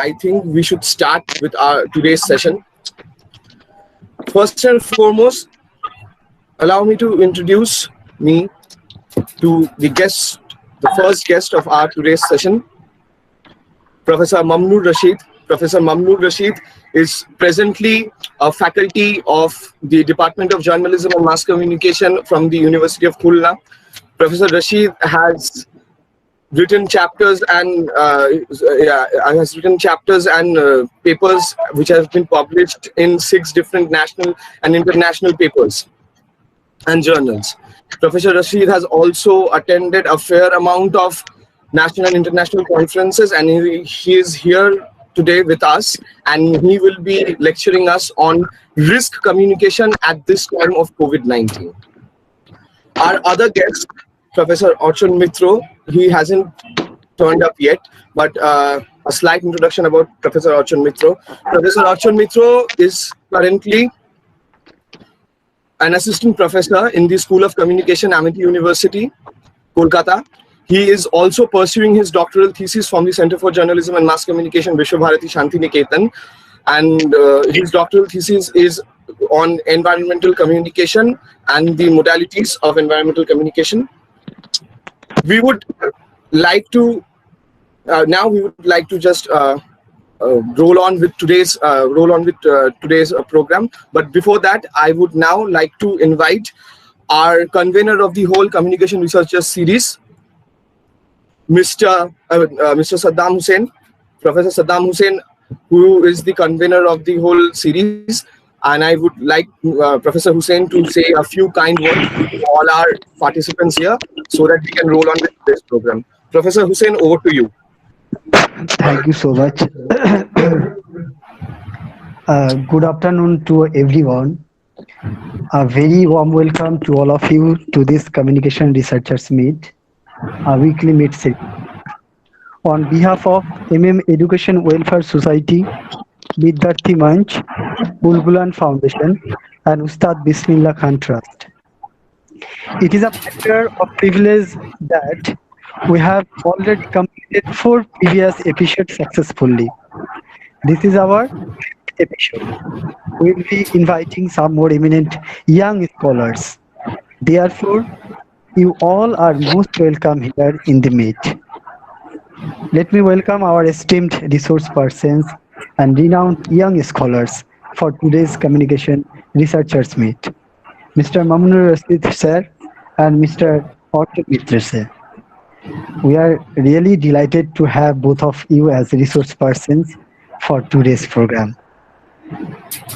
I think we should start with our today's session. First and foremost, allow me to introduce me to the first guest of our today's session, Professor Mamnoor Rashid. Professor Mamnoor Rashid is presently a faculty of the Department of Journalism and Mass Communication from the University of Khulna. Professor Rashid has written chapters and papers which have been published in 6 different national and international papers and journals. Professor Rashid has also attended a fair amount of national and international conferences, and he is here today with us, and he will be lecturing us on risk communication at this time of COVID-19. Our other guest, Professor Archon Mitro, he hasn't turned up yet, but a slight introduction about Professor Archon Mitro. Professor Archon Mitro is currently an assistant professor in the School of Communication, Amity University, Kolkata. He is also pursuing his doctoral thesis from the Center for Journalism and Mass Communication, Vishwabharati Shantiniketan, and his doctoral thesis is on environmental communication and the modalities of environmental communication. We would like to just roll on with today's program. But before that, I would now like to invite our convener of the whole Communication Researchers series, Mr. Saddam Hussain, Professor Saddam Hussain, who is the convener of the whole series. And I would like Professor Hussain to say a few kind words to all our participants here so that we can roll on with this program. Professor Hussain, over to you. Thank you so much. Good afternoon to everyone. A very warm welcome to all of you to this Communication Researchers Meet, a weekly meet series. On behalf of Education Welfare Society, Vidyarthi Manch, Bulbulan Foundation, and Ustad Bismillah Khan Trust, it is a matter of privilege that we have already completed 4 previous episodes successfully. This is our 5th episode. We will be inviting some more eminent young scholars. Therefore, you all are most welcome here in the meet. Let me welcome our esteemed resource persons and renowned young scholars for today's Communication Researchers Meet, Mr. Mamnoor Rashid sir and Mr. Archon Mitro sir. We are really delighted to have both of you as resource persons for today's program.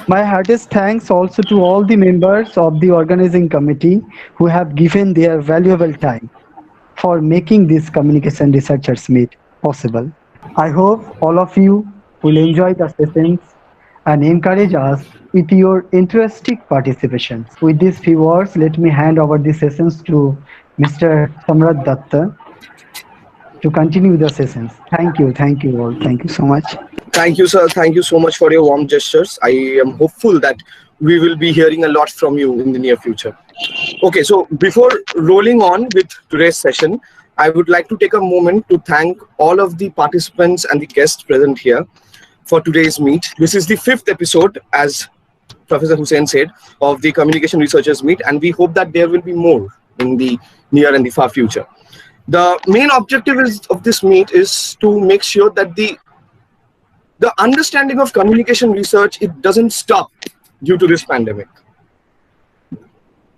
My heartiest thanks also to all the members of the organizing committee who have given their valuable time for making this Communication Researchers Meet possible. I hope all of you will enjoy the sessions and encourage us with your interesting participation. With these few words, let me hand over the sessions to Mr. Samrat Datta to continue the sessions. Thank you all. Thank you so much. Thank you, sir. Thank you so much for your warm gestures. I am hopeful that we will be hearing a lot from you in the near future. Okay, so before rolling on with today's session, I would like to take a moment to thank all of the participants and the guests present here for today's meet. This is the 5th episode, as Professor Hussain said, of the Communication Researchers Meet, and we hope that there will be more in the near and the far future. The main objective of this meet is to make sure that the understanding of communication research, it doesn't stop due to this pandemic.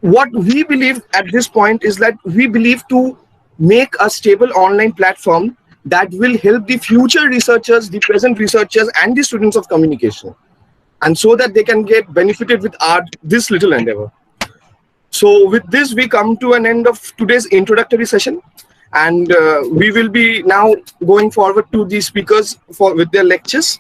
What we believe at this point is that we believe to make a stable online platform that will help the future researchers, the present researchers, and the students of communication, and so that they can get benefited with this little endeavor. So with this, we come to an end of today's introductory session, and we will be now going forward to the speakers with their lectures.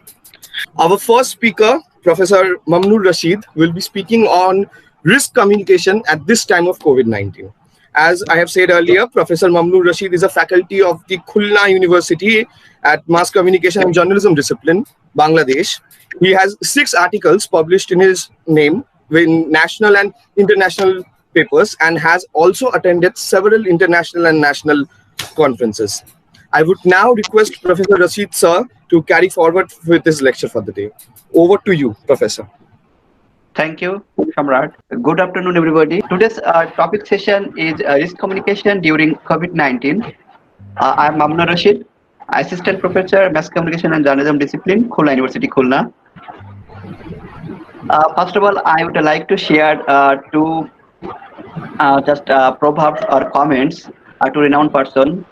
Our first speaker, Professor Mamnoor Rashid, will be speaking on risk communication at this time of COVID-19. As I have said earlier, Professor Mamnoor Rashid is a faculty of the Khulna University at Mass Communication and Journalism discipline, Bangladesh. He has 6 articles published in his name in national and international papers, and has also attended several international and national conferences. I would now request Professor Rashid sir to carry forward with his lecture for the day. Over to you, Professor. Thank you, Shamrat. Good afternoon, everybody. Today's topic session is risk communication during COVID-19. I'm Mamnur Rashid, Assistant Professor, Mass Communication and Journalism Discipline, Khulna University, Khulna. First of all, I would like to share two just proverbs or comments to renowned person,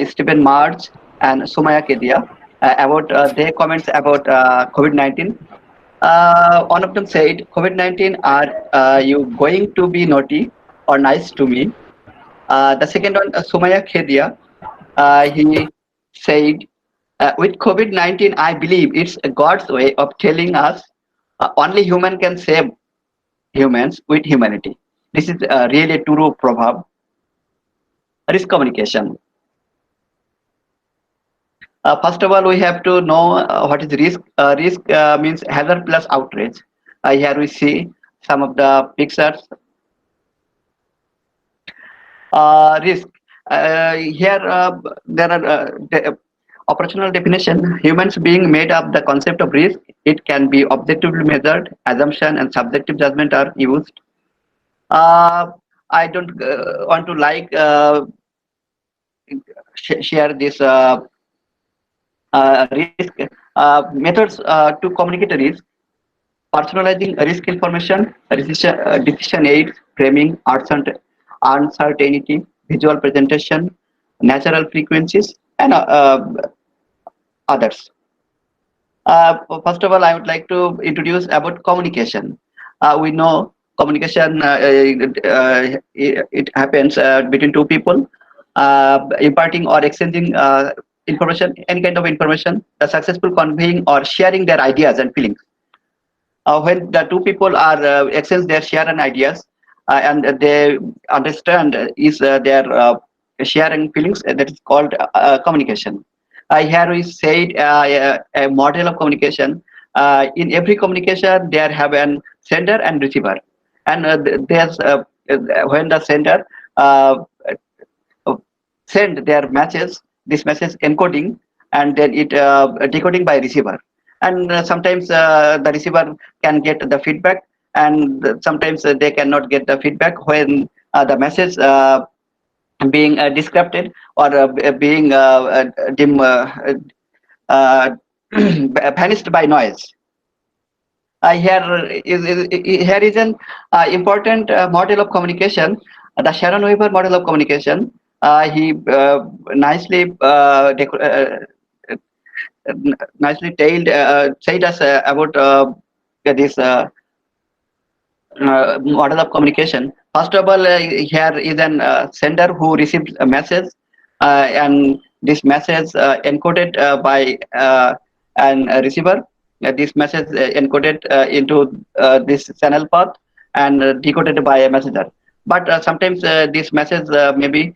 Stephen March and Sumaya Kedia, about their comments about COVID-19. One of them said, COVID-19, are you going to be naughty or nice to me? The second one, Sumaya Kedia, he said, with COVID-19, I believe it's God's way of telling us only human can save humans with humanity. This is really a true proverb. Risk communication. First of all, we have to know what is risk. Risk means hazard plus outrage. Here we see some of the pictures. Risk. Here there are operational definition. Humans being made up the concept of risk. It can be objectively measured. Assumption and subjective judgment are used. I don't want to share this risk methods to communicate a risk. Personalizing risk information, decision aids, framing, uncertainty, visual presentation, natural frequencies, and others. First of all, I would like to introduce about communication. We know communication, it happens between two people, imparting or exchanging information, any kind of information, the successful conveying or sharing their ideas and feelings. When the two people are exchange their share and ideas, and they understand is their sharing feelings, that is called communication. Here we said a model of communication. In every communication, there have an sender and receiver, and there's when the sender send their message, this message encoding, and then it decoding by receiver. And sometimes the receiver can get the feedback, and sometimes they cannot get the feedback when the message being disrupted or being vanished by noise. Here is an important model of communication, the Sharon Weaver model of communication. He nicely nicely said us about this model of communication. First of all, here is an sender who receives a message, and this message encoded by an receiver. This message encoded into this channel path and decoded by a messenger. But sometimes this message may be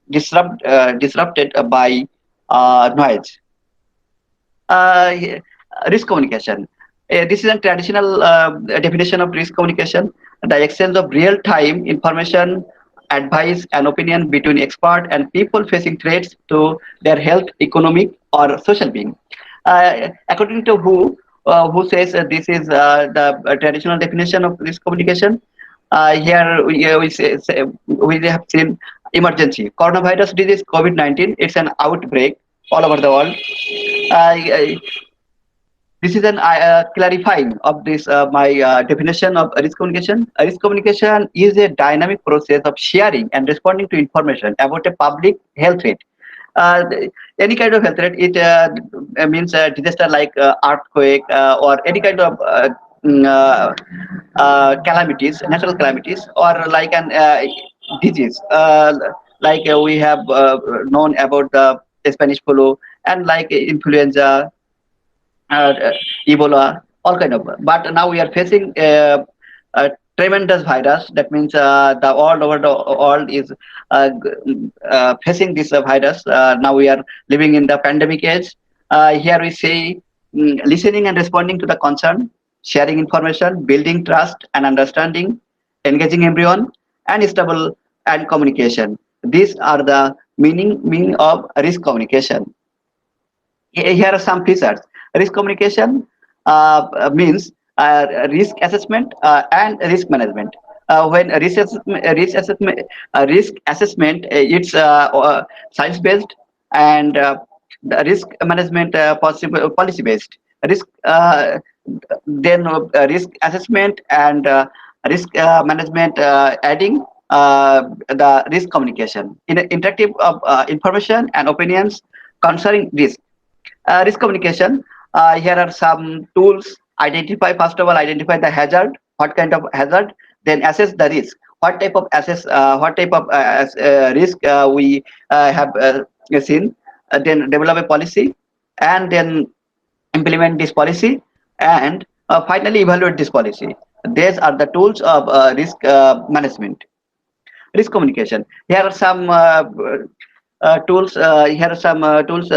disrupted by noise. Risk communication. This is a traditional definition of risk communication: the exchange of real-time information, advice, and opinion between expert and people facing threats to their health, economic, or social being. According to who says this is the traditional definition of risk communication? Here we have seen emergency coronavirus disease COVID-19. It's an outbreak all over the world. This is an clarifying of this my definition of risk communication. Risk communication is a dynamic process of sharing and responding to information about a public health threat. Any kind of health threat, it means a disaster like earthquake or any kind of calamities, natural calamities, or like an disease, like we have known about the Spanish flu and like influenza, Ebola, all kind of. But now we are facing a tremendous virus. That means the all over the world is facing this virus. Now we are living in the pandemic age. Here we say listening and responding to the concern, sharing information, building trust and understanding, engaging everyone, and stable and communication. These are the Meaning of risk communication. Here are some features. Risk communication means risk assessment and risk management. When risk assessment it's science based, and the risk management possible policy based. Risk then risk assessment and risk management adding the risk communication in interactive of information and opinions concerning risk. Risk communication. Here are some tools. Identify, first of all, identify the hazard. What kind of hazard? Then assess the risk. What type of risk we have seen? Then develop a policy, and then implement this policy, and finally evaluate this policy. These are the tools of risk management. Risk communication. Here are some tools. Here are some tools.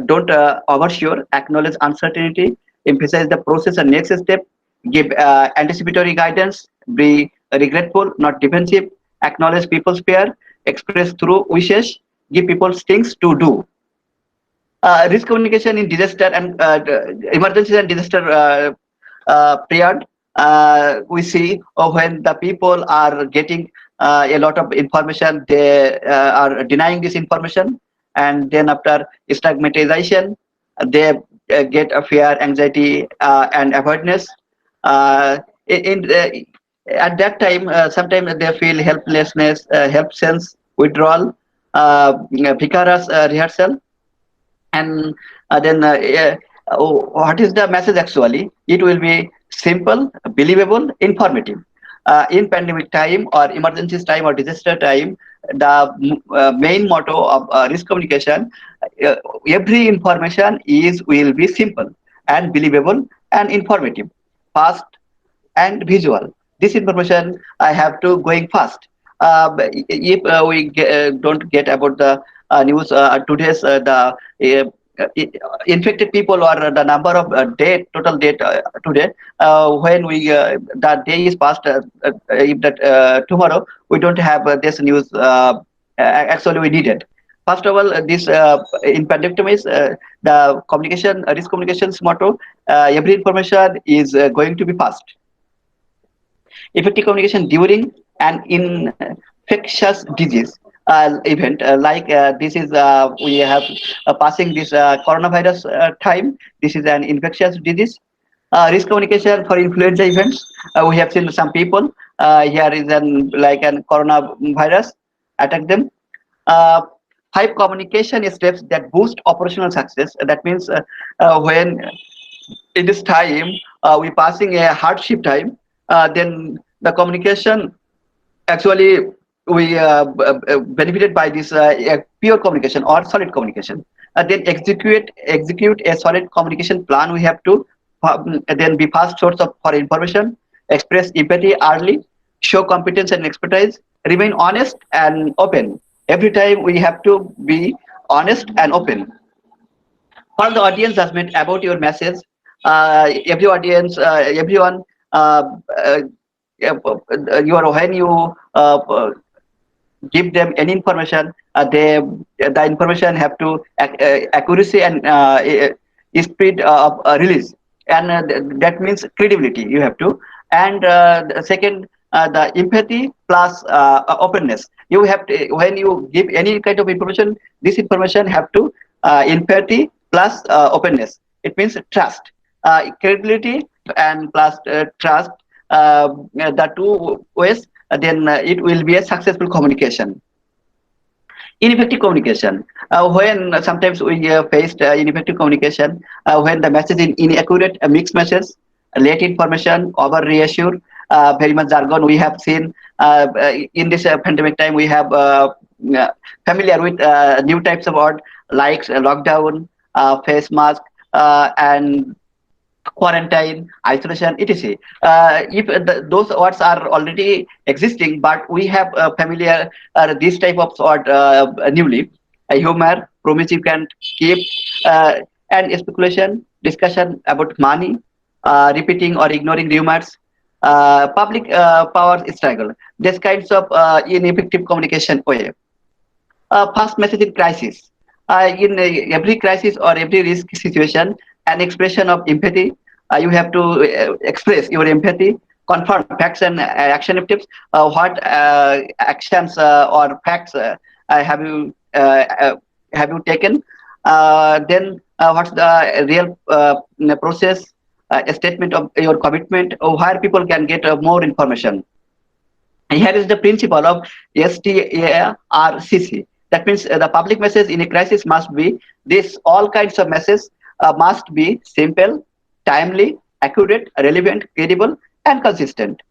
Don't oversure. Acknowledge uncertainty. Emphasize the process and next step. Give anticipatory guidance. Be regretful, not defensive. Acknowledge people's fear. Express through wishes. Give people things to do. Risk communication in disaster and emergencies and disaster period. We see when the people are getting a lot of information, they are denying this information, and then after stigmatization, they get a fear, anxiety, and avoidance. At that time, sometimes they feel helplessness, help sense, withdrawal, vigorous rehearsal, and then what is the message actually? It will be simple, believable, informative. In pandemic time or emergencies time or disaster time, the main motto of risk communication, every information will be simple and believable and informative, fast and visual. This information I have to going fast. If we don't get about the news today's infected people or the number of total death today, when we the day is past, if that tomorrow we don't have this news, actually we need it. First of all, this in pandemic the communication risk communications motto, every information is going to be fast. Effective communication during an infectious disease event, like this is we have passing this coronavirus time. This is an infectious disease. Risk communication for influenza events. We have seen some people. Here is an like an coronavirus attack them. Uh, 5 communication steps that boost operational success. That means when in this time we passing a hardship time, then the communication actually we benefited by this pure communication or solid communication. Then execute a solid communication plan. We have to then be fast source of for information, express empathy early, show competence and expertise, remain honest and open. Every time we have to be honest and open. For the audience judgment about your message, everyone, when you give them any information, the information have to accuracy and speed of release, and that means credibility you have to. And the second, the empathy plus openness. You have to, when you give any kind of information, this information have to empathy plus openness. It means trust, credibility and plus trust. The two ways, then it will be a successful communication. Ineffective communication. When sometimes we faced ineffective communication, when the message is inaccurate, a mixed message, late information, over reassure, very much jargon we have seen in this pandemic time. We have familiar with new types of word like lockdown, face mask, and quarantine, isolation, etc. If those words are already existing, but we have familiar this type of word newly, humor, promise you can keep, and speculation, discussion about money, repeating or ignoring rumors, public power struggle. These kinds of ineffective communication way. First message in crisis. In every crisis or every risk situation, an expression of empathy. You have to express your empathy, confirm facts and action tips. What actions or facts have you taken? Then what's the real process? A statement of your commitment, or where people can get more information. Here is the principle of STARCC. That means the public message in a crisis must be this: all kinds of messages must be simple, timely, accurate, relevant, credible, and consistent.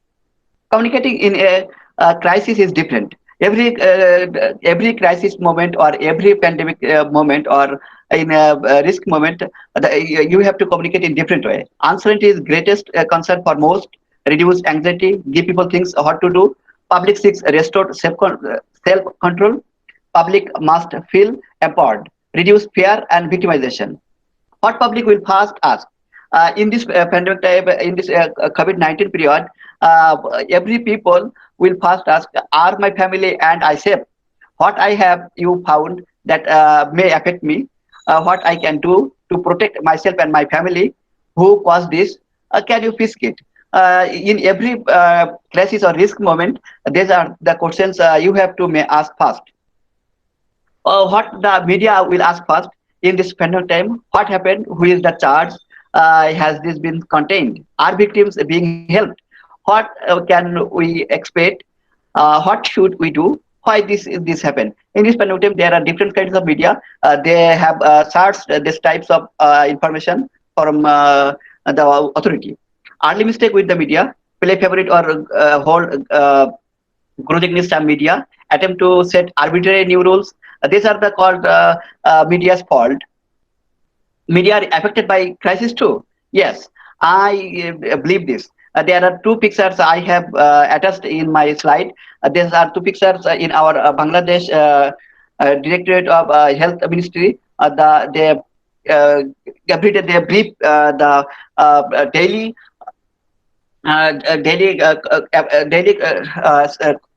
Communicating in a crisis is different. Every crisis moment or every pandemic moment or in a risk moment, you have to communicate in different way. Uncertainty is greatest concern for most. Reduce anxiety, give people things what to do. Public seeks restored self control. Public must feel empowered. Reduce fear and victimization. What public will first ask? In this pandemic time, in this COVID-19 period, every people will first ask, are my family and I safe? What I have you found that may affect me? What I can do to protect myself and my family? Who caused this? Can you fix it? In every crisis or risk moment, these are the questions you have to may ask first. What the media will ask first in this pandemic time: what happened? Who is the charge? Has this been contained? Are victims being helped? What can we expect? What should we do? Why this happened? In this pandemic time, there are different kinds of media. They have searched these types of information from the authority. Early mistake with the media: play favorite or hold grudge against some media, attempt to set arbitrary new rules. These are the called media's fault. Media are affected by crisis too. Yes, I believe this. There are two pictures I have attached in my slide. These are two pictures in our Bangladesh Directorate of Health Ministry. They every day they brief the daily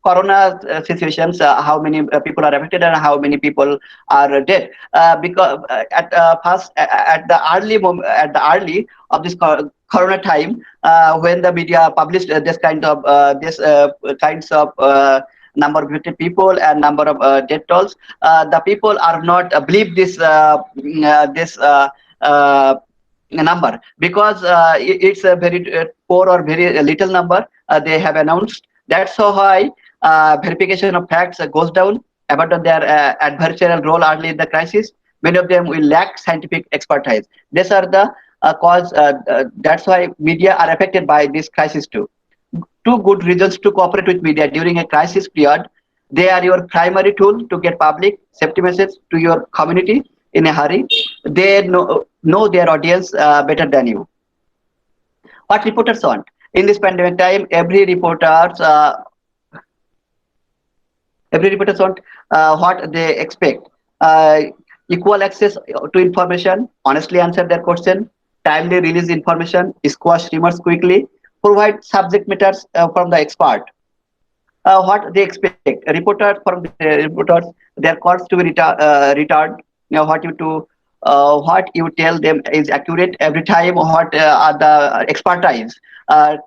corona situations, how many people are affected and how many people are dead. Because at first at the early moment, at the early of this corona time, when the media published this kind of kinds of number of affected people and number of death tolls, the people are not believe this number, because it's a very poor or very little number they have announced. That's so why verification of facts goes down, abandon their adversarial role early in the crisis. Many of them will lack scientific expertise. These are the cause. That's why media are affected by this crisis too. Two good reasons to cooperate with media during a crisis period: they are your primary tool to get public safety message to your community in a hurry. They know their audience better than you. What reporters want in this pandemic time? Every reporters want what they expect: equal access to information, honestly answer their question, timely release information, squash rumors quickly, provide subject matters from the expert. What they expect: reporters from the reporters, their calls to be retard. What you tell them is accurate every time. What are the expertise?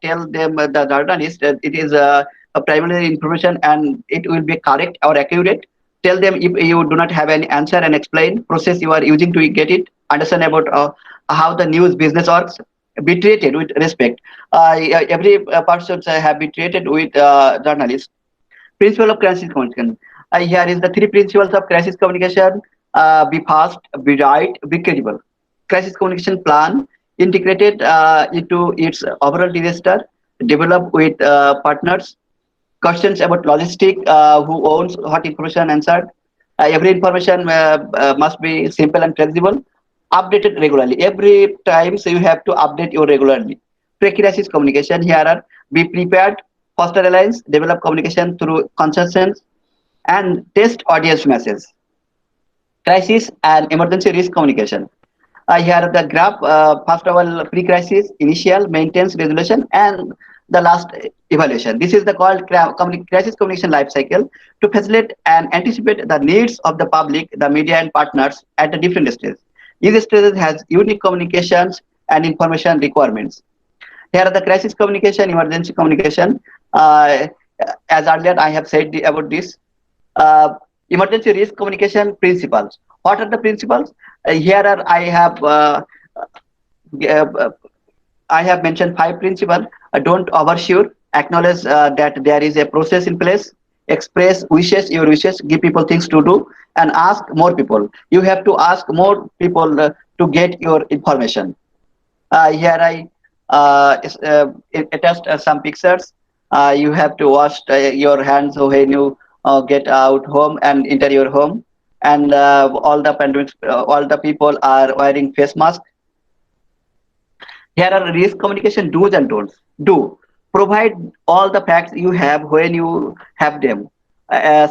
Tell them the journalist it is a primary information and it will be correct or accurate. Tell them if you do not have any answer and explain process you are using to get it. Understand about how the news business works. Be treated with respect. Every person have been treated with journalists. Principle of crisis communication. Here is the three principles of crisis communication: be fast, be right, be credible. Crisis communication plan integrated into its overall disaster, developed with partners. Questions about logistic: who owns what information answered. Every information must be simple and flexible. Updated regularly. Every time, so you have to update you regularly. Pre-crisis communication. Here are: be prepared, foster alliance, develop communication through consensus, and test audience message. Crisis and emergency risk communication. Here are the graph. First of all, pre-crisis, initial, maintenance, resolution, and the last evaluation. This is the called crisis communication life cycle to facilitate and anticipate the needs of the public, the media and partners at the different stages. Each stage has unique communications and information requirements. Here are the crisis communication, emergency communication. As earlier I have said about this. Emergency risk communication principles. What are the principles? Here are I have mentioned 5 principles. Don't overshoot. Acknowledge that there is a process in place. Express your wishes. Give people things to do, and ask more people. You have to ask more people to get your information. Here I attached some pictures. You have to wash your hands when you get out home and enter your home. And all the people are wearing face masks. Here are risk communication do's and don'ts. Do provide all the facts you have when you have them.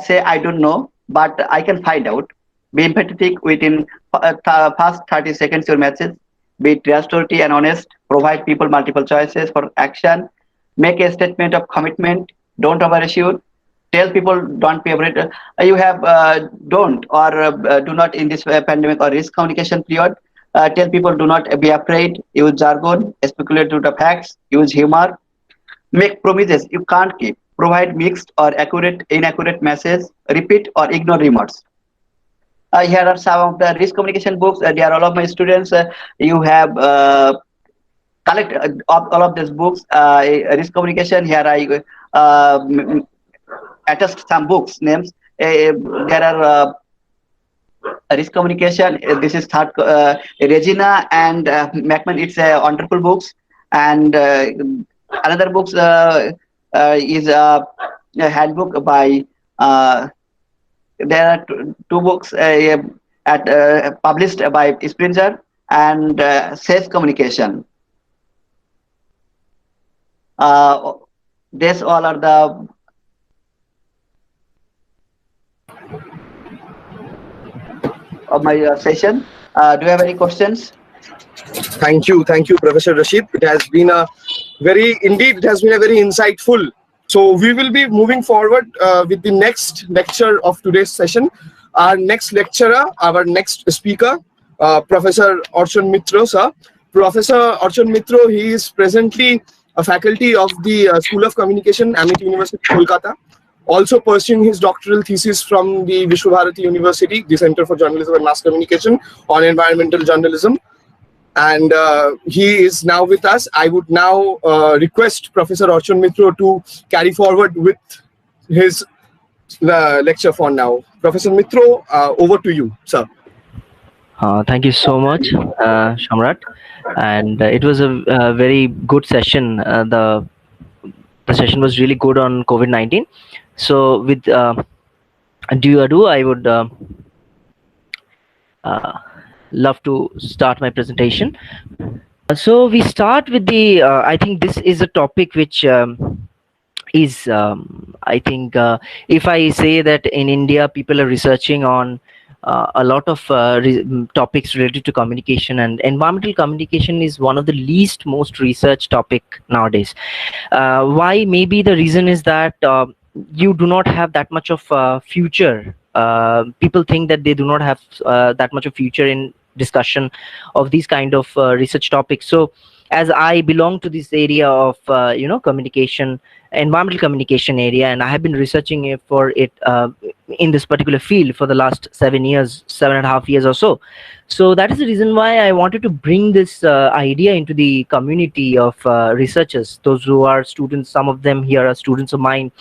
Say I don't know, but I can find out. Be empathetic within first 30 seconds your message. Be trustworthy and honest. Provide people multiple choices for action. Make a statement of commitment. Don't overshoot. Tell people don't be afraid. You have don't or do not in this pandemic or risk communication period. Tell people do not be afraid. Use jargon. Speculate to the facts. Use humor. Make promises you can't keep. Provide mixed or inaccurate message. Repeat or ignore remarks. Here are some of the risk communication books. They are all of my students. You have collect all of these books. Risk communication. Here I attached some books names. There are risk communication. This is third Regina and Macman. It's a wonderful books. And another books is a handbook by. There are two books published by Springer and Sales Communication. These all are the of my session. Do you have any questions? Thank you, Professor Rashid. It has been a very insightful. So we will be moving forward with the next lecture of today's session. Our next lecturer, our next speaker, Professor Archon Mitro, sir. Professor Archon Mitro, he is presently a faculty of the School of Communication, Amit University, Kolkata. Also pursuing his doctoral thesis from the Vishwabharati University, the Center for Journalism and Mass Communication, on environmental journalism. And he is now with us. I would now request Professor Archon Mitro to carry forward with his lecture for now. Professor Mitro, over to you, sir. Thank you so much, Shamrat. And it was a very good session. The session was really good on COVID-19. So with due ado, I would love to start my presentation. So we start with the, I think this is a topic which is, I think if I say that in India, people are researching on a lot of topics related to communication, and environmental communication is one of the least most researched topic nowadays. Why? Maybe the reason is that you do not have that much of future. People think that they do not have that much of future in discussion of these kind of research topics. So as I belong to this area of communication, environmental communication area, and I have been researching it for it in this particular field for the last 7.5 years or so. So that is the reason why I wanted to bring this idea into the community of researchers, those who are students. Some of them here are students of mine,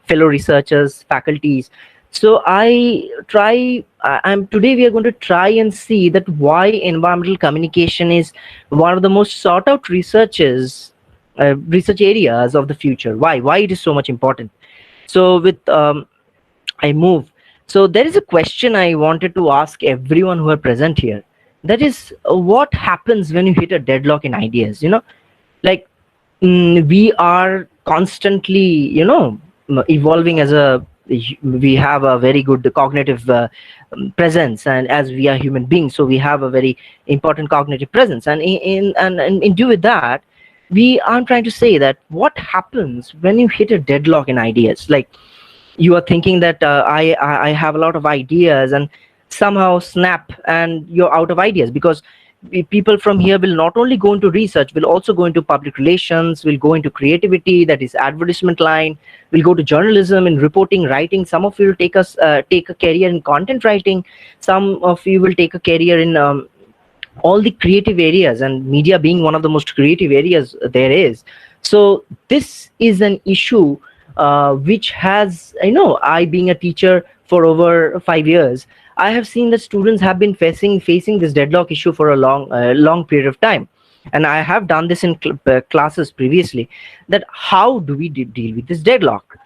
fellow researchers, faculties. So today we are going to try and see that why environmental communication is one of the most sought out research areas of the future. Why it is so much important. So with I move. So there is a question I wanted to ask everyone who are present here. That is, what happens when you hit a deadlock in ideas? We are constantly, evolving as we have a very good cognitive presence, and as we are human beings, so we have a very important cognitive presence, and in due with that, I'm trying to say that what happens when you hit a deadlock in ideas, like you are thinking that I have a lot of ideas, and somehow snap and you're out of ideas, because people from here will not only go into research, will also go into public relations, will go into creativity, that is advertisement line, will go to journalism and reporting, writing. Some of you will take a career in content writing, some of you will take a career in all the creative areas, and media being one of the most creative areas there is. So this is an issue which has, I being a teacher for over 5 years, I have seen that students have been facing this deadlock issue for a long period of time. And I have done this in classes previously, that how do we deal with this deadlock.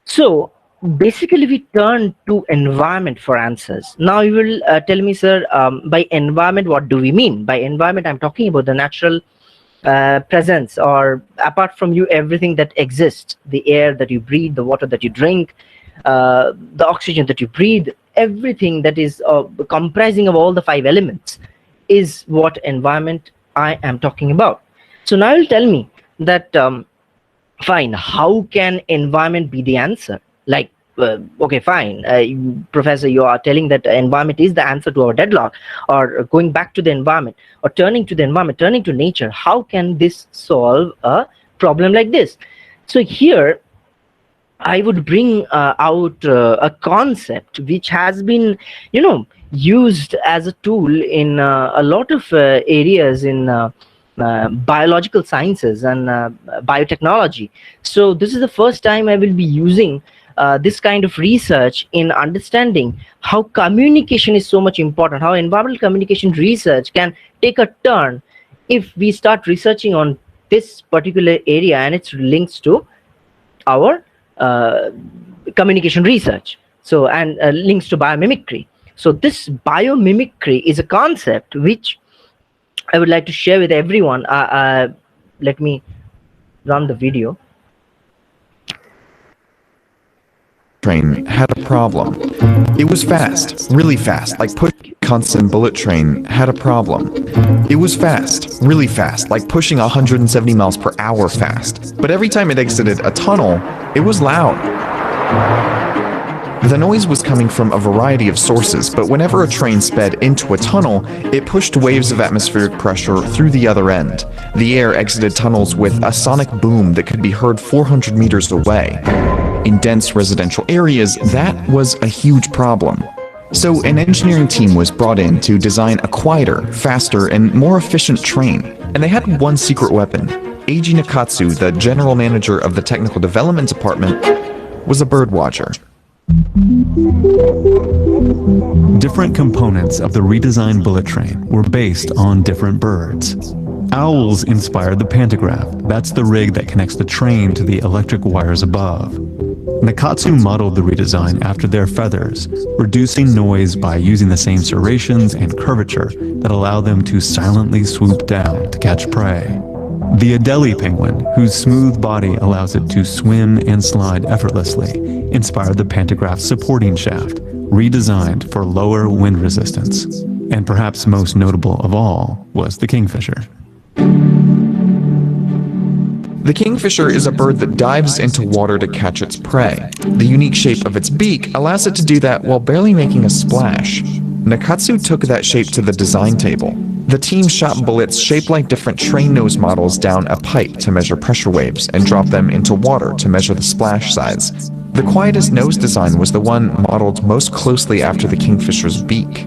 So basically we turn to environment for answers. Now you will tell me, sir, by environment, what do we mean? By environment, I'm talking about the natural presence, or apart from you, everything that exists, the air that you breathe, the water that you drink, the oxygen that you breathe, everything that is comprising of all the 5 elements is what environment I am talking about. So now you'll tell me that fine, how can environment be the answer? Like, okay, fine, professor, you are telling that environment is the answer to our deadlock, or going back to the environment, or turning to the environment, turning to nature. How can this solve a problem like this? So here I would bring out a concept which has been, used as a tool in a lot of areas in biological sciences and biotechnology. So this is the first time I will be using this kind of research in understanding how communication is so much important, how environmental communication research can take a turn if we start researching on this particular area and its links to our communication research. So, and links to biomimicry. So this biomimicry is a concept which I would like to share with everyone. Let me run the video. Train had a problem. It was fast, really fast, like constant bullet train had a problem. It was fast, really fast, like pushing 170 miles per hour fast. But every time it exited a tunnel, it was loud. The noise was coming from a variety of sources, but whenever a train sped into a tunnel, it pushed waves of atmospheric pressure through the other end. The air exited tunnels with a sonic boom that could be heard 400 meters away. In dense residential areas, that was a huge problem. So an engineering team was brought in to design a quieter, faster, and more efficient train. And they had one secret weapon. Eiji Nakatsu, the general manager of the technical development department, was a bird watcher. Different components of the redesigned bullet train were based on different birds. Owls inspired the pantograph. That's the rig that connects the train to the electric wires above. Nakatsu modeled the redesign after their feathers, reducing noise by using the same serrations and curvature that allow them to silently swoop down to catch prey. The Adelie penguin, whose smooth body allows it to swim and slide effortlessly, inspired the pantograph's supporting shaft, redesigned for lower wind resistance. And perhaps most notable of all was the kingfisher. The kingfisher is a bird that dives into water to catch its prey. The unique shape of its beak allows it to do that while barely making a splash. Nakatsu took that shape to the design table. The team shot bullets shaped like different train nose models down a pipe to measure pressure waves and dropped them into water to measure the splash size. The quietest nose design was the one modeled most closely after the kingfisher's beak.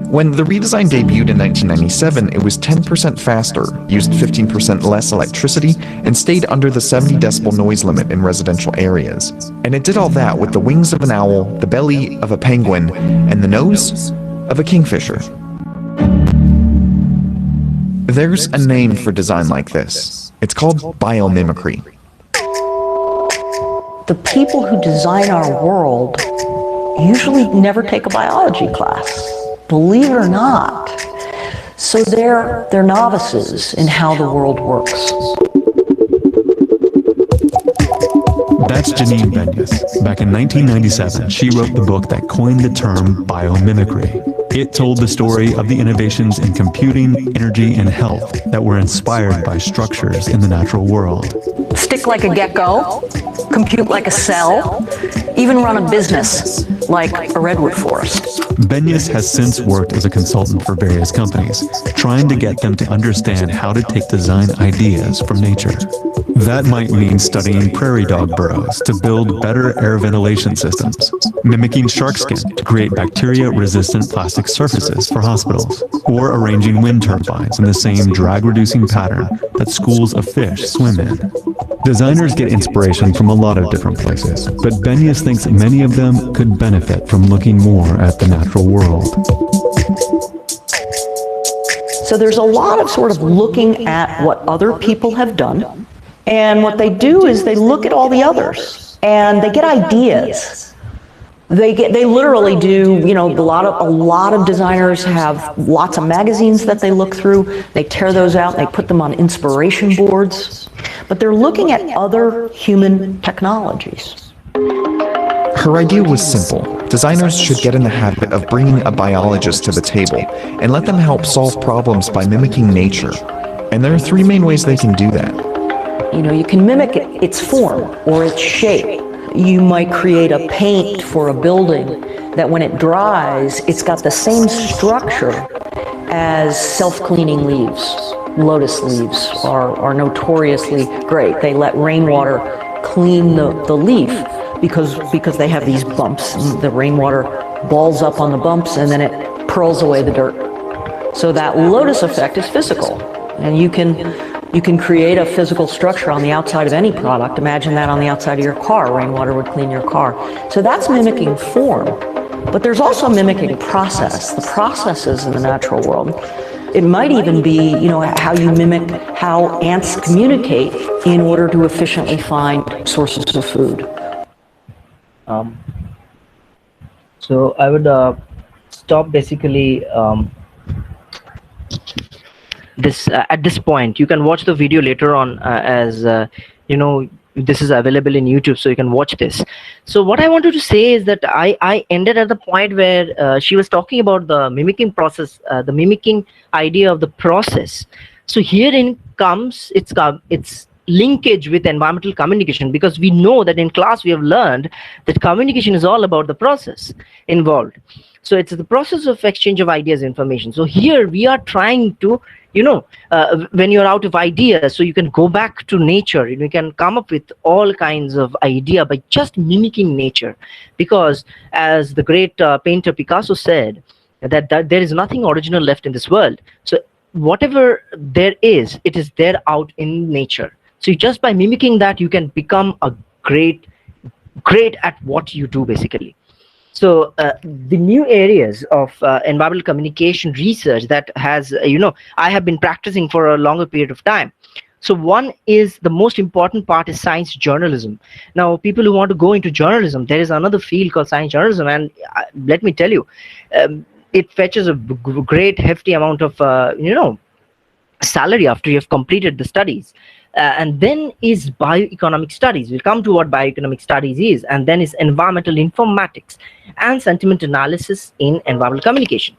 When the redesign debuted in 1997, it was 10% faster, used 15% less electricity, and stayed under the 70 decibel noise limit in residential areas. And it did all that with the wings of an owl, the belly of a penguin, and the nose of a kingfisher. There's a name for design like this. It's called biomimicry. The people who design our world usually never take a biology class. Believe it or not. So they're novices in how the world works. That's Janine Benyus. Back in 1997, she wrote the book that coined the term biomimicry. It told the story of the innovations in computing, energy, and health that were inspired by structures in the natural world. Stick like a gecko, compute like a cell, even run a business like a redwood forest. Benyus has since worked as a consultant for various companies, trying to get them to understand how to take design ideas from nature. That might mean studying prairie dog burrows to build better air ventilation systems, mimicking shark skin to create bacteria-resistant plastic surfaces for hospitals, or arranging wind turbines in the same drag-reducing pattern that schools of fish swim in. Designers get inspiration from a lot of different places, but Benyus thinks many of them could benefit from looking more at the natural world. So there's a lot of sort of looking at what other people have done, and what they do is they look at all the others, and they get ideas. They literally do, you know, a lot of designers have lots of magazines that they look through. They tear those out, they put them on inspiration boards, but they're looking at other human technologies. Her idea was simple. Designers should get in the habit of bringing a biologist to the table and let them help solve problems by mimicking nature. And there are three main ways they can do that. You know, you can mimic its form or its shape. You might create a paint for a building that when it dries, it's got the same structure as self-cleaning leaves. Lotus leaves are notoriously great. They let rainwater clean the leaf because they have these bumps. The rainwater balls up on the bumps and then it pearls away the dirt. So that lotus effect is physical, and you can create a physical structure on the outside of any product. Imagine that on the outside of your car. Rainwater would clean your car. So that's mimicking form. But there's also mimicking process, the processes in the natural world. It might even be, you know, how you mimic how ants communicate in order to efficiently find sources of food. So I would stop basically this at this point. You can watch the video later on as you know, this is available in YouTube, so you can watch this. So what I wanted to say is that I ended at the point where she was talking about the mimicking process, the mimicking idea of the process. So herein comes its linkage with environmental communication, because we know that in class we have learned that communication is all about the process involved. So it's the process of exchange of ideas, information. So here we are trying to, you know, when you're out of ideas, so you can go back to nature and you can come up with all kinds of idea by just mimicking nature. Because as the great painter Picasso said, that there is nothing original left in this world. So whatever there is, it is there out in nature. So just by mimicking that, you can become a great at what you do, basically. So the new areas of environmental communication research that has, you know, I have been practicing for a longer period of time. So one is, the most important part is science journalism. Now, people who want to go into journalism, there is another field called science journalism, and let me tell you, it fetches a great hefty amount of, you know, salary after you have completed the studies. And then is bioeconomic studies. We'll come to what bioeconomic studies is. And then is environmental informatics and sentiment analysis in environmental communication.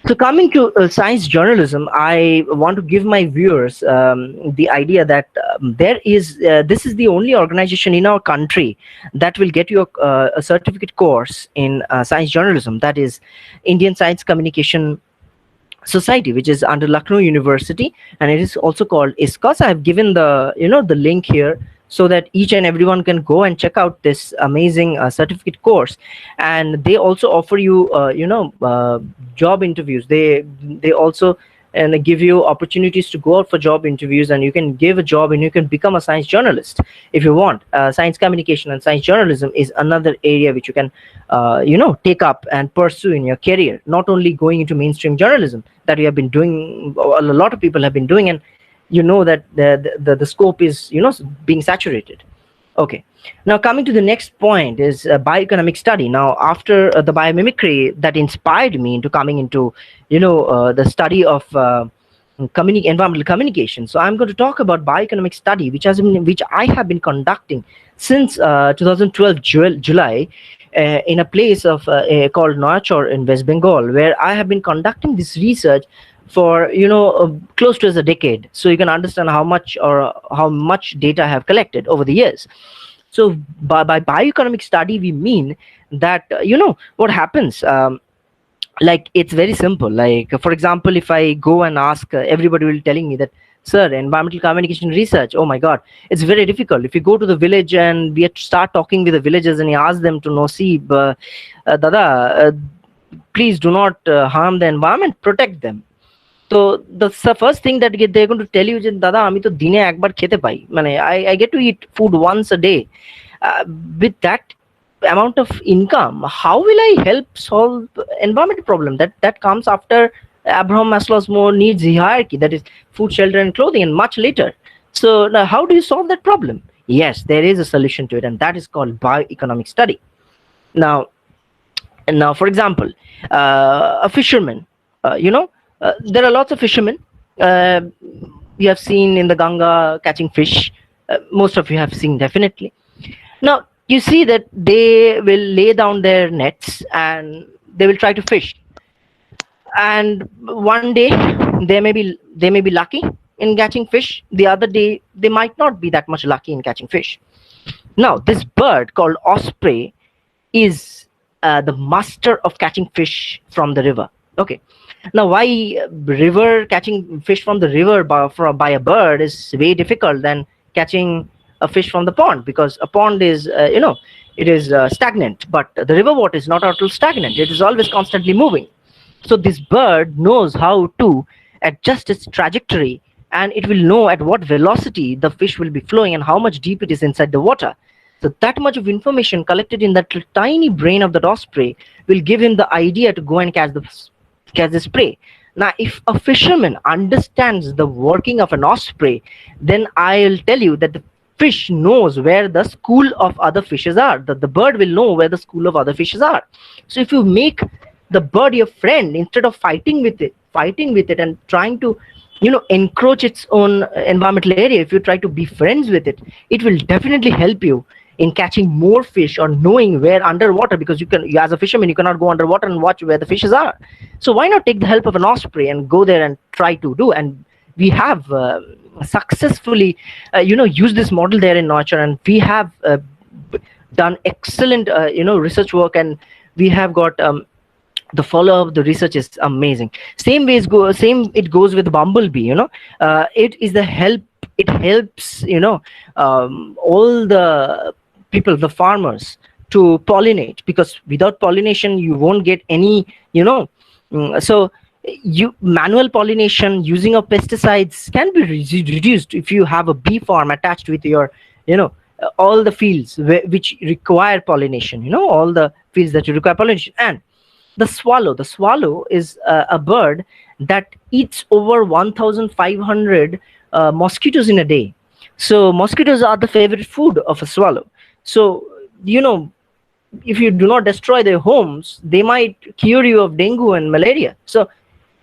So coming to science journalism, I want to give my viewers the idea that this is the only organization in our country that will get you a certificate course in science journalism. That is Indian Science Communication Society, which is under Lucknow University, and it is also called ISCOS. I have given the, you know, the link here so that each and everyone can go and check out this amazing certificate course. And they also offer you, you know, job interviews. They also give you opportunities to go out for job interviews, and you can give a job and you can become a science journalist if you want. Science communication and science journalism is another area which you can, you know, take up and pursue in your career. Not only going into mainstream journalism that we have been doing, a lot of people have been doing, and you know that the scope is, you know, being saturated. Okay, now coming to the next point is bioeconomic study. Now, after the biomimicry that inspired me into coming into, you know, the study of environmental communication. So I'm going to talk about bioeconomic study, which I have been conducting since 2012 July, in a place of called Noachor in West Bengal, where I have been conducting this research for close to as a decade. So you can understand how much data I have collected over the years. So by bioeconomic study, we mean that what happens. Like it's very simple. Like for example, if I go and ask, everybody will telling me that, sir, environmental communication research, oh my god, it's very difficult. If you go to the village and we have to start talking with the villagers and you ask them to know, see, dada, please do not harm the environment, protect them. So the first thing that they're going to tell you is, dada, ami to dine ekbar khete pai, mane I get to eat food once a day. With that amount of income, how will I help solve environmental problem? That comes after Abraham Maslow's more needs hierarchy, that is food, shelter, and clothing, and much later. So now, how do you solve that problem? Yes, there is a solution to it, and that is called bioeconomic study. Now, for example, a fisherman, there are lots of fishermen. You have seen in the Ganga catching fish. Most of you have seen, definitely. Now, you see that they will lay down their nets and they will try to fish. And one day they may be lucky in catching fish. The other day they might not be that much lucky in catching fish. Now, this bird called osprey is the master of catching fish from the river. Okay. Now, why river catching fish from the river by a bird is way difficult than catching a fish from the pond? Because a pond is it is stagnant, but the river water is not at all stagnant. It is always constantly moving. So this bird knows how to adjust its trajectory, and it will know at what velocity the fish will be flowing and how much deep it is inside the water. So that much of information collected in that tiny brain of that osprey will give him the idea to go and catch this prey. Now, if a fisherman understands the working of an osprey, then I'll tell you that the fish knows where the school of other fishes are. The bird will know where the school of other fishes are. So if you make the bird your friend, instead of fighting with it and trying to encroach its own environmental area, if you try to be friends with it, it will definitely help you in catching more fish or knowing where underwater, because you as a fisherman, you cannot go underwater and watch where the fishes are. So why not take the help of an osprey and go there and try to do? And we have successfully used this model there in Noachor, and we have done excellent research work, and we have got the follow-up of the research is amazing. Same it goes with bumblebee. It is the help. It helps all the people, the farmers, to pollinate, because without pollination you won't get any so manual pollination using of pesticides can be reduced if you have a bee farm attached with your all the fields which require pollination, all the fields that you require pollination. And the swallow is a bird that eats over 1,500 mosquitoes in a day. So mosquitoes are the favorite food of a swallow. So if you do not destroy their homes, they might cure you of dengue and malaria. So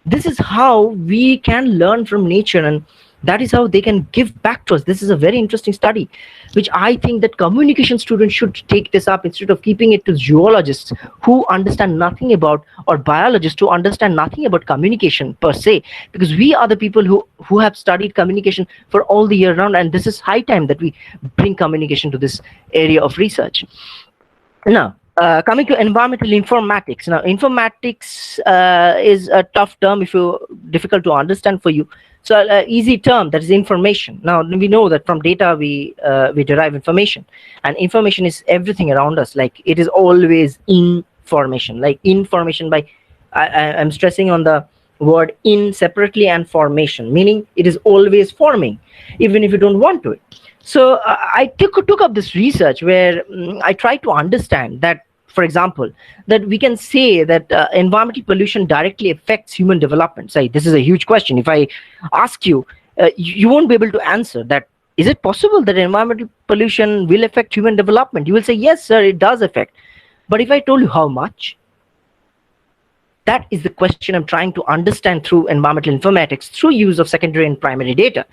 this is how we can learn from nature, and that is how they can give back to us. This is a very interesting study, which I think that communication students should take this up instead of keeping it to zoologists who understand nothing about, or biologists who understand nothing about communication per se, because we are the people who have studied communication for all the year round, and this is high time that we bring communication to this area of research. Now, coming to environmental informatics. Now, informatics is a tough term, difficult to understand for you. So easy term, that is information. Now, we know that from data we derive information, and information is everything around us. Like, it is always information. Like information by, I'm stressing on the word in separately, and formation, meaning it is always forming, even if you don't want to. So I took up this research where I tried to understand that, for example, that we can say that environmental pollution directly affects human development. Say, this is a huge question. If I ask you, you won't be able to answer that. Is it possible that environmental pollution will affect human development? You will say, yes, sir, it does affect. But if I told you how much, that is the question I'm trying to understand through environmental informatics, through use of secondary and primary data.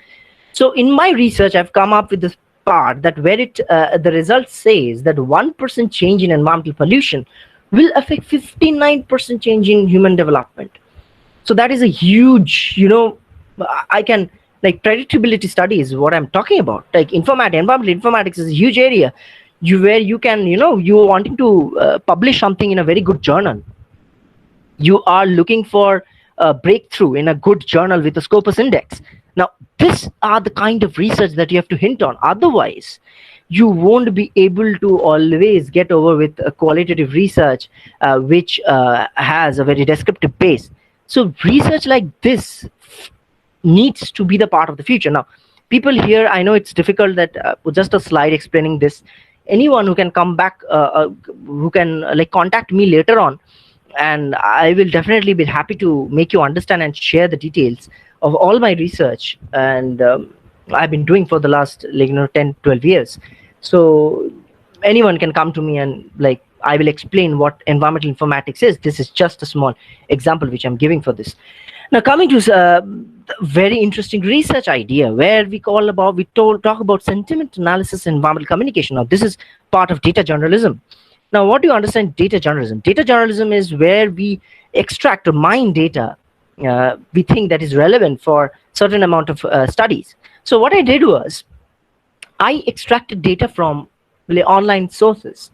So in my research, I've come up with this part that where the result says that 1% change in environmental pollution will affect 59% change in human development. So that is a huge, I can, like, predictability study is what I'm talking about. Like environmental informatics is a huge area where you can, you're wanting to publish something in a very good journal. You are looking for a breakthrough in a good journal with a Scopus index. Now, these are the kind of research that you have to hint on. Otherwise, you won't be able to always get over with a qualitative research which has a very descriptive base. So research like this needs to be the part of the future. Now, people here, I know it's difficult that just a slide explaining this. Anyone who can come back, who can contact me later on, and I will definitely be happy to make you understand and share the details of all my research, and I've been doing for the last 10-12 years. So anyone can come to me and I will explain what environmental informatics is. This is just a small example which I'm giving for this. Now, coming to very interesting research idea where we talk about sentiment analysis and environmental communication. Now, this is part of data journalism. Now, what do you understand data journalism? Data journalism is where we extract or mine data we think that is relevant for certain amount of studies. So what I did was I extracted data from online sources.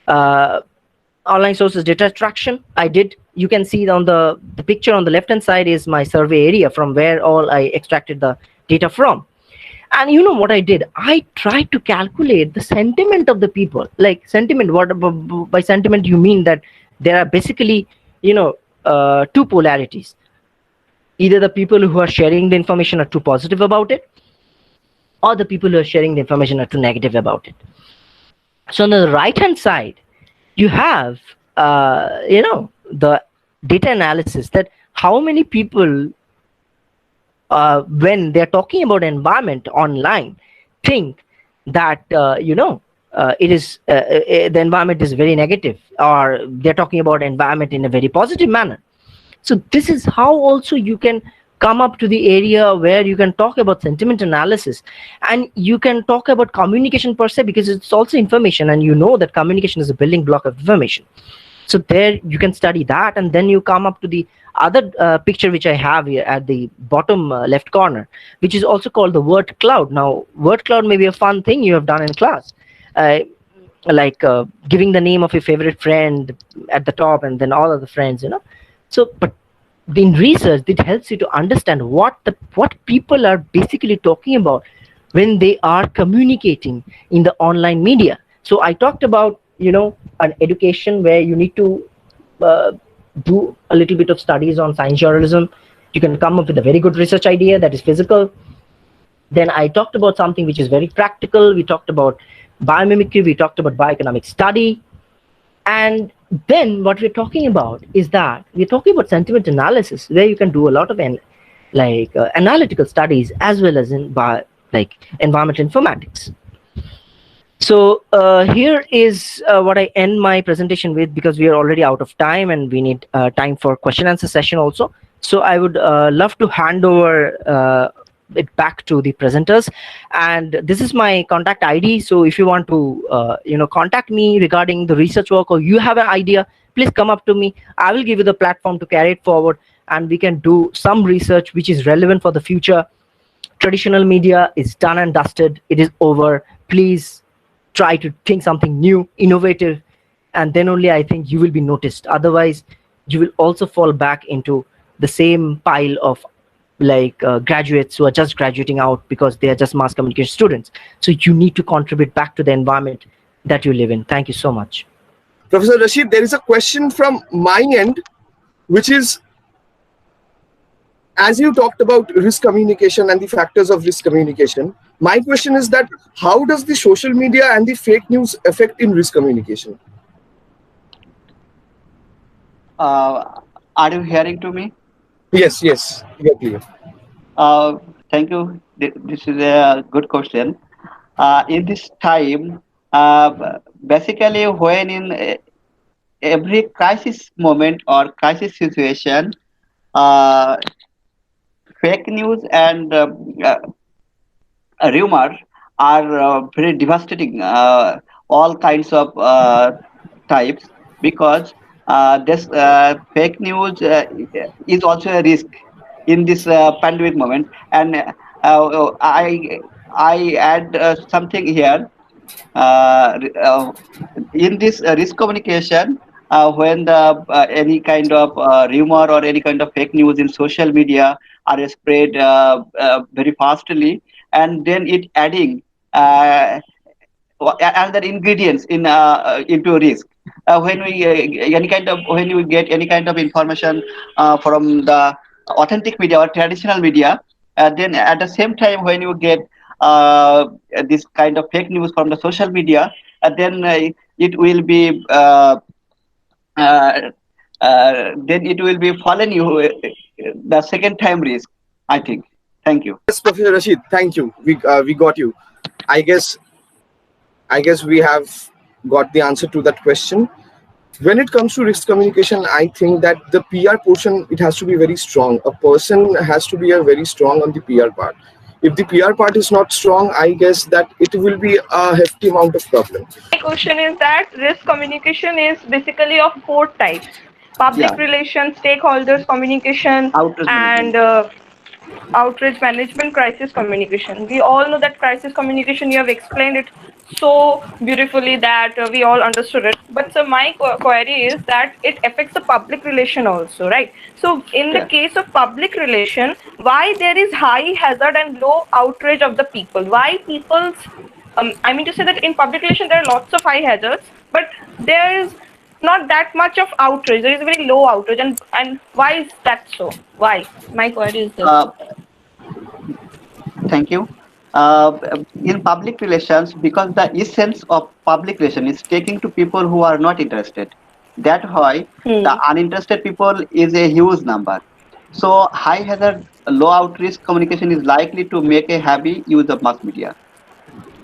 Online sources data extraction I did. You can see on the picture on the left hand side is my survey area from where all I extracted the data from. And you know what I did? I tried to calculate the sentiment of the people. Like sentiment, what by sentiment you mean that there are basically, two polarities. Either the people who are sharing the information are too positive about it, or the people who are sharing the information are too negative about it. So on the right hand side, you have, the data analysis that how many people when they're talking about environment online think that it is the environment is very negative, or they're talking about environment in a very positive manner. So this is how also you can come up to the area where you can talk about sentiment analysis, and you can talk about communication per se, because it's also information, and that communication is a building block of information. So there you can study that, and then you come up to the other picture which I have here at the bottom left corner, which is also called the word cloud. Now, word cloud may be a fun thing you have done in class, giving the name of your favorite friend at the top, and then all of the friends, So, but in research, it helps you to understand what people are basically talking about when they are communicating in the online media. So I talked about, an education where you need to do a little bit of studies on science journalism. You can come up with a very good research idea that is physical. Then I talked about something which is very practical. We talked about biomimicry. We talked about bioeconomic study. And then what we're talking about is that we're talking about sentiment analysis, where you can do a lot of analytical studies as well as in environmental informatics. So here is what I end my presentation with, because we are already out of time and we need time for question answer session also. So I would love to hand over it back to the presenters, and this is my contact ID. So if you want to contact me regarding the research work, or you have an idea, please come up to me. I will give you the platform to carry it forward, and we can do some research which is relevant for the future. Traditional media is done and dusted. It is over. Please try to think something new, innovative, and then only I think you will be noticed. Otherwise, you will also fall back into the same pile of graduates who are just graduating out because they are just mass communication students. So you need to contribute back to the environment that you live in. Thank you so much. Professor Rashid, there is a question from my end, which is, as you talked about risk communication and the factors of risk communication, my question is that how does the social media and the fake news affect in risk communication? Are you hearing to me? Yes, you're clear. Thank you. This is a good question. In this time, basically when in every crisis moment or crisis situation, fake news and rumors are very devastating, all kinds of types, because this fake news is also a risk in this pandemic moment. And I add something here. In this risk communication, when the any kind of rumor or any kind of fake news in social media are spread very fastly, and then it adding another ingredients in into risk. When we any kind of when you get any kind of information from the authentic media or traditional media, then at the same time when you get this kind of fake news from the social media, then it will be uh, then it will be fallen you the second time risk, I think. Thank you. Yes, Professor Rashid, thank you. We got you. I guess we have got the answer to that question. When it comes to risk communication, I think that the PR portion, it has to be very strong. A person has to be a very strong on the PR part. If the PR part is not strong, I guess that it will be a hefty amount of problem. My question is that risk communication is basically of four types: public Yeah, relations, stakeholders communication, outreach and management. outrage management, crisis communication. We all know that crisis communication, you have explained it so beautifully that we all understood it. But so my query is that it affects the public relation also, right? So in the Yeah. case of public relation, why there is high hazard and low outrage of the people? Why people's I mean to say that in public relation there are lots of high hazards, but there is not that much of outrage. There is very low outrage, and why is that so? Why? My query is this. Thank you. In public relations, because the essence of public relation is taking to people who are not interested. That why the uninterested people is a huge number. So high hazard, low outreach communication is likely to make a heavy use of mass media.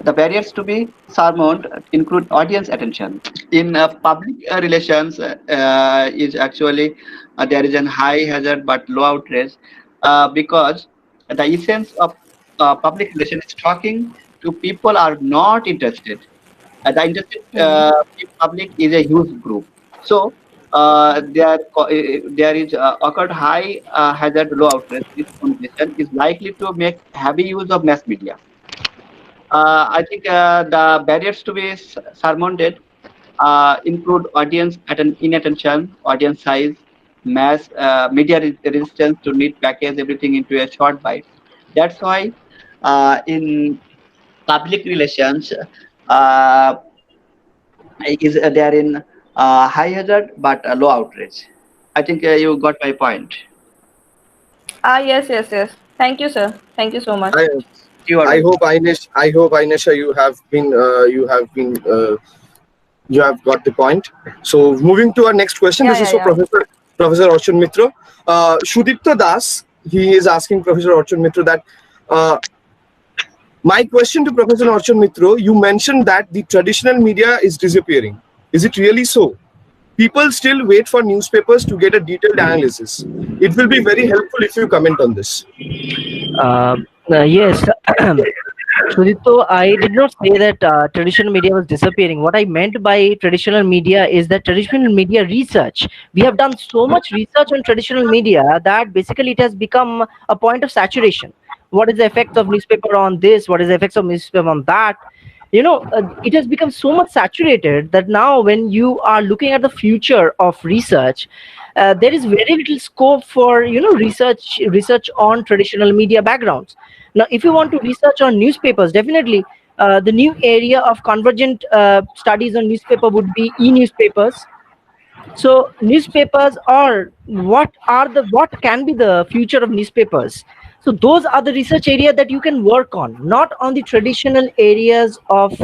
The barriers to be surmounted include audience attention. In public relations, is actually there is a high hazard but low outrage, because the essence of public relations is talking to people are not interested. The interested public is a huge group. So there is occurred high hazard low outrage. This communication is likely to make heavy use of mass media. I think the barriers to be surmounted include audience inattention, audience size, mass media resistance to need package everything into a short bite. That's why in public relations uh, is there in high hazard but low outrage. I think you got my point. Yes, yes, yes. Thank you, sir. Thank you so much. You are I welcome. hope Ainesha, you have got the point. So moving to our next question. Yeah, This is yeah, for yeah. Professor Archun Mitra. Shudipta Das, he is asking Professor Archun Mitra that my question to Professor Archun Mitra, you mentioned that the traditional media is disappearing. Is it really so? People still wait for newspapers to get a detailed analysis. It will be very helpful if you comment on this. Yes. Sudipto, I did not say that traditional media was disappearing. What I meant by traditional media is that traditional media research. We have done so much research on traditional media that basically it has become a point of saturation. What is the effect of newspaper on this? What is the effects of newspaper on that? It has become so much saturated that now when you are looking at the future of research, there is very little scope for research on traditional media backgrounds. Now if you want to research on newspapers, definitely the new area of convergent studies on newspaper would be e-newspapers. So newspapers are what can be the future of newspapers. So those are the research area that you can work on, not on the traditional areas of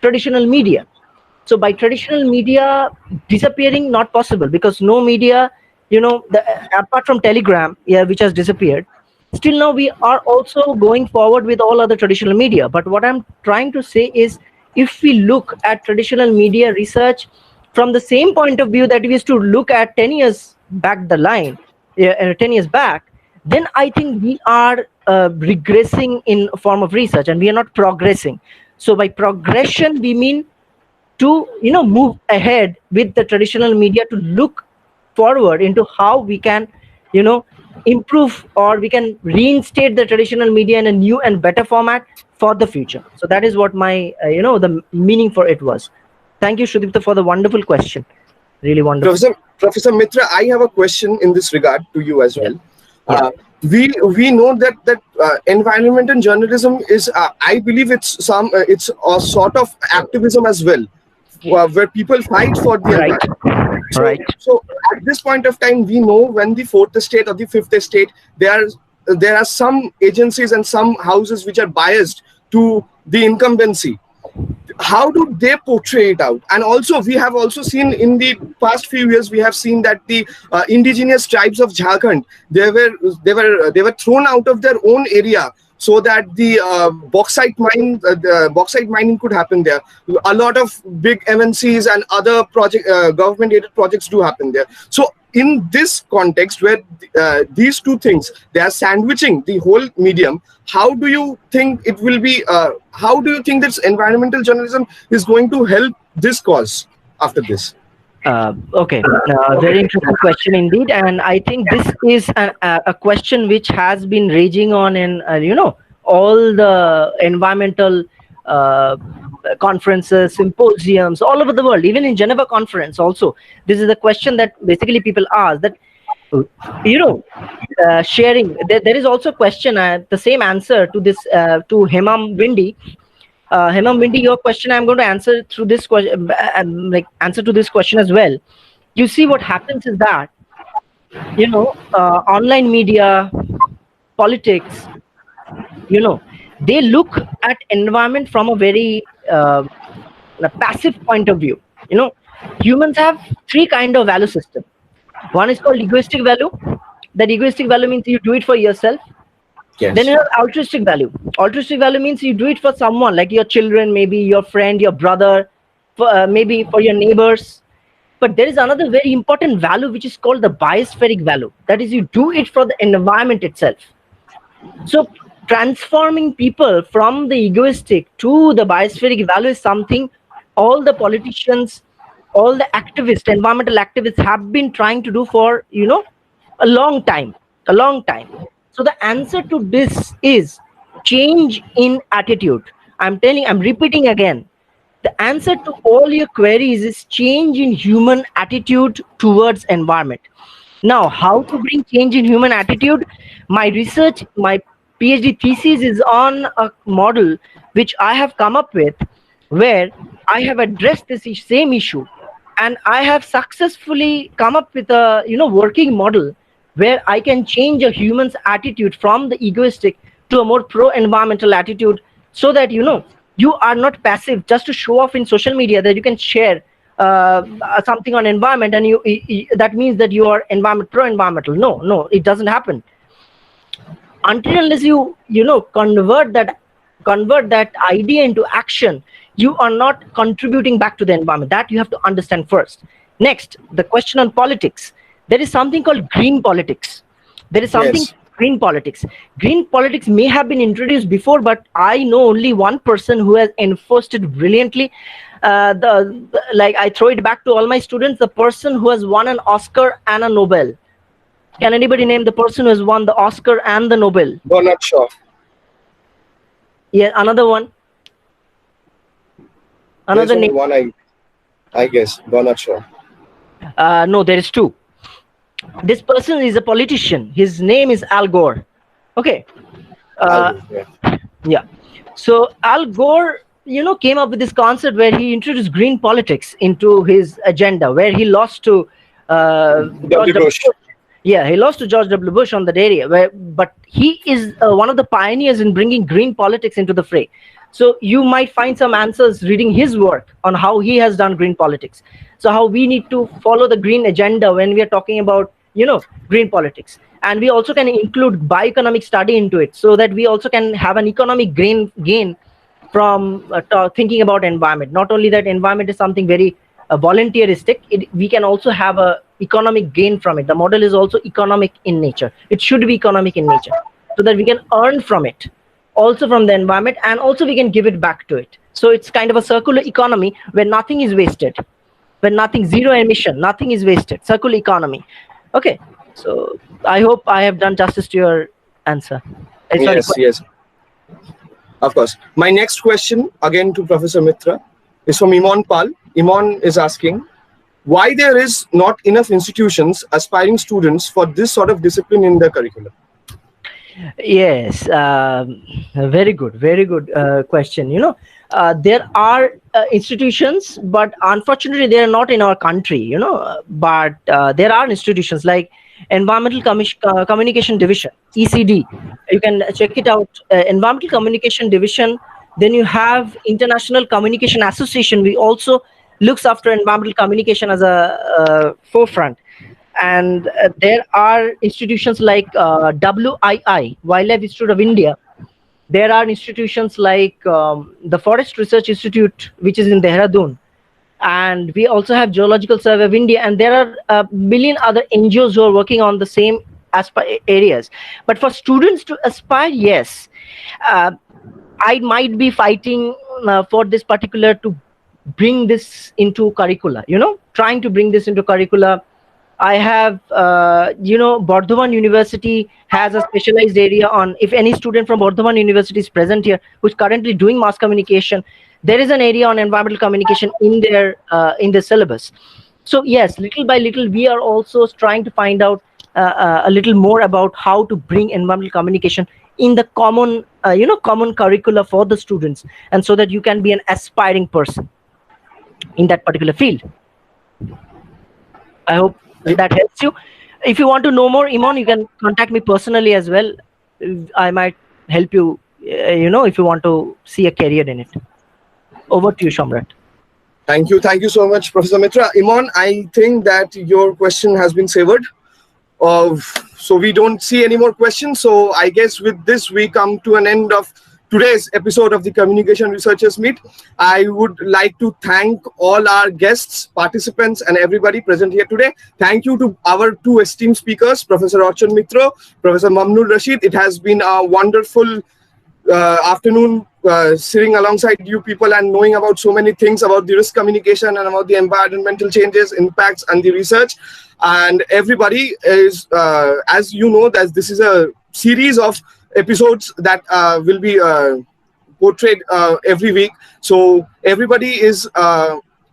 traditional media. So by traditional media disappearing, not possible, because no media, apart from telegram, yeah, which has disappeared, still now we are also going forward with all other traditional media. But what I'm trying to say is, if we look at traditional media research from the same point of view that we used to look at 10 years back the line, 10 years back, then I think we are regressing in form of research, and we are not progressing. So by progression, we mean to move ahead with the traditional media, to look forward into how we can improve, or we can reinstate the traditional media in a new and better format for the future. So that is what my the meaning for it was. Thank you, Shrudipta, for the wonderful question. Really wonderful. Professor Mitra, I have a question in this regard to you as well. We know that environmental journalism is, I believe it's a sort of activism as well, where people fight for the environment. So at this point of time, we know when the fourth estate or the fifth estate, there are some agencies and some houses which are biased to the incumbency. How do they portray it out? And also, we have also seen in the past few years, we have seen that the indigenous tribes of Jharkhand, they were thrown out of their own area so that the bauxite mining could happen there. A lot of big MNCs and other government-aided projects do happen there. So in this context, where these two things, they are sandwiching the whole medium, how do you think it will be, how do you think that environmental journalism is going to help this cause after this? Okay, very interesting question indeed, and I think this is a question which has been raging on in all the environmental conferences, symposiums all over the world, even in Geneva conference also. This is a question that basically people ask, that sharing. There is also a question, the same answer to this to Hemam Windy. Hemam Windy, your question I'm going to answer through this question, answer to this question as well. You see, what happens is that online media, politics, they look at environment from a very passive point of view. Humans have three kind of value system. One is called egoistic value. That egoistic value means you do it for yourself. Yes. Then you have altruistic value. Altruistic value means you do it for someone, like your children, maybe your friend, your brother, maybe for your neighbors. But there is another very important value which is called the biospheric value. That is, you do it for the environment itself. So transforming people from the egoistic to the biospheric value is something all the politicians, all the activists, environmental activists have been trying to do for a long time. So the answer to this is change in attitude. I'm repeating again. The answer to all your queries is change in human attitude towards environment. Now, how to bring change in human attitude? My research, my PhD thesis is on a model which I have come up with, where I have addressed this same issue, and I have successfully come up with a working model where I can change a human's attitude from the egoistic to a more pro-environmental attitude, so that you are not passive just to show off in social media that you can share something on environment, and that means that you are pro-environmental. No, it doesn't happen. Until unless you convert that idea into action, you are not contributing back to the environment. That you have to understand first. Next, the question on politics. There is something called green politics. There is something green politics. Green politics may have been introduced before, but I know only one person who has enforced it brilliantly. I throw it back to all my students, the person who has won an Oscar and a Nobel. Can anybody name the person who has won the Oscar and the Nobel? Bernard Shaw. Yeah, another one. Another name. One, I guess, Bernard Shaw. No, there is two. This person is a politician. His name is Al Gore. Okay. Yeah. So Al Gore, came up with this concept where he introduced green politics into his agenda, where he lost to W. Bush. Yeah, he lost to George W. Bush on that area. But he is one of the pioneers in bringing green politics into the fray. So you might find some answers reading his work on how he has done green politics. So how we need to follow the green agenda when we are talking about, green politics. And we also can include bioeconomic study into it, so that we also can have an economic gain from thinking about environment. Not only that environment is something very volunteeristic, we can also have a economic gain from it. The model is also economic in nature. It should be economic in nature. so that we can earn from it, also from the environment, and also we can give it back to it. So it's kind of a circular economy where nothing is wasted, when nothing, zero emission, nothing is wasted, circular economy. Okay, so I hope I have done justice to your answer. Sorry, Yes. Of course. My next question, again to Professor Mitra, is from Iman Pal. Iman is asking, why there is not enough institutions aspiring students for this sort of discipline in the curriculum? Yes, very good question. There are institutions, but unfortunately they are not in our country, but there are institutions like Environmental Communication Division, ECD. You can check it out, Environmental Communication Division. Then you have International Communication Association. We also looks after environmental communication as a forefront. And there are institutions like WII, Wildlife Institute of India. There are institutions like the Forest Research Institute, which is in Dehradun. And we also have Geological Survey of India. And there are a million other NGOs who are working on the same areas. But for students to aspire, yes, I might be fighting for this particular to bring this into curricula, trying to bring this into curricula. I have, Bardhaman University has a specialized area on, if any student from Bardhaman University is present here, who's currently doing mass communication, there is an area on environmental communication in their syllabus. So yes, little by little, we are also trying to find out a little more about how to bring environmental communication in the common curricula for the students, and so that you can be an aspiring person in that particular field. I hope that helps you. If you want to know more, Iman, you can contact me personally as well. I might help you, if you want to see a career in it. Over to you, Shamrat. Thank you so much, Professor Mitra. Iman, I think that your question has been savored. So we don't see any more questions. So I guess with this, we come to an end of today's episode of the Communication Researchers Meet. I would like to thank all our guests, participants, and everybody present here today. Thank you to our two esteemed speakers, Professor Archon Mitra, Professor Mamnul Rashid. It has been a wonderful afternoon sitting alongside you people and knowing about so many things about the risk communication and about the environmental changes, impacts, and the research. And everybody is, as you know, that this is a series of episodes that will be portrayed every week. So everybody is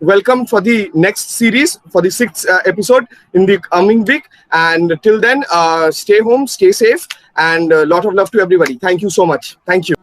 welcome for the next series, for the 6th episode in the coming week. And till then, stay home, stay safe, and a lot of love to everybody. Thank you so much. Thank you.